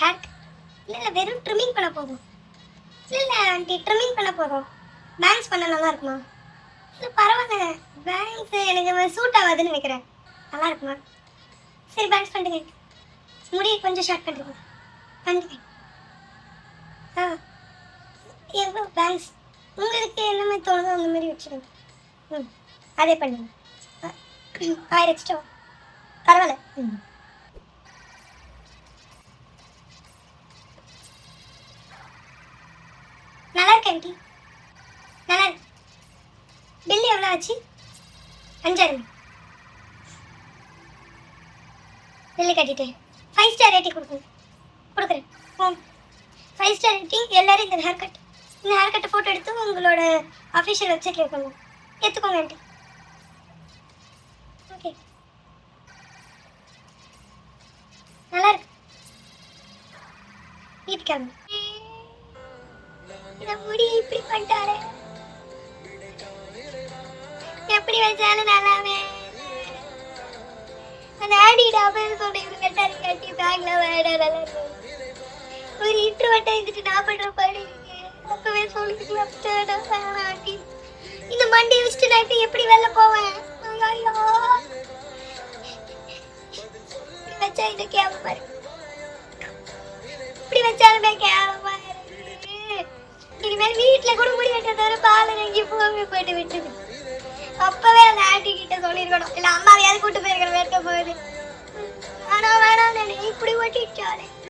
Hair இல்லை இல்லை வெறும் ட்ரிம்மிங் பண்ண போதும். இல்லை இல்லை ஆண்டி ட்ரிம்மிங் பண்ண போதும். பேங்க்ஸ் பண்ண நல்லா இருக்குமா? இல்லை பரவாயில்ல, பேங்க்ஸ் எனக்கு சூட் ஆகாதுன்னு நினைக்கிறேன். நல்லா இருக்குமா? சரி பேங்க்ஸ் பண்ணுங்க. முடி கொஞ்சம் ஷார்ட் பண்ணுறீங்க பண்ணுங்க. ஆ எவ்வளோ பேங்க்ஸ் உங்களுக்கு என்ன மாதிரி தோணுதோ அந்த மாதிரி வச்சுருங்க. ம் அதே பண்ணுங்க. 1000 எக்ஸ்ட்ரா பரவாயில்ல. ம் நல்லா இருக்கு ஆண்டி, நல்லா இருக்கு. பில் எவ்வளோ ஆச்சு? 5000. பில்லு கட்டிட்டேன். 5 ஸ்டார் ரேட்டிங் கொடுக்குறேன். 5 ஸ்டார் ரேட்டிங். எல்லோரும் இந்த ஹேர் கட்டை ஃபோட்டோ எடுத்து உங்களோட அஃபிஷியல் வெப்சைட்டில் வைக்கணும். எடுத்துக்கோங்க ஆண்டி. ஓகே நல்லா இருக்கு. வீட்டுக்காங்க இந்த முடி இப்படி பண்ணிட்டாரு. எப்படி வச்சாலும் நல்லாவே அந்த ஆடி டாபர் சொல்லி கட்டாரி கட்டி பேக்ல வேட நல்லா இருக்கும். ஒரு இன்ட்ரோவர்ட்டா இருந்துட்டு நான் பண்ற பாடி இருக்கு. அப்பவே சொல்லிக்கலாம் ஆண்டி. இந்த மண்டி வச்சுட்டு நான் எப்படி வெளில போவேன்? ஐயோ இப்படி வச்சா இந்த கேவலமா இருக்கு. இப்படி வச்சாலுமே கேவலமா இருக்கு. இனிமேல் வீட்டுல கூட முடி வெட்ட தவிர பால் எங்கேயும் போட்டு விட்டுது. அப்பவே அந்த ஆண்டி கிட்ட சொல்லிருக்கணும். இல்ல அம்மாவையாவது கூட்டு போயிருக்கணும் வெட்ட போகுது. ஆனா வேணாம் இப்படி ஓட்டிட்டாலே.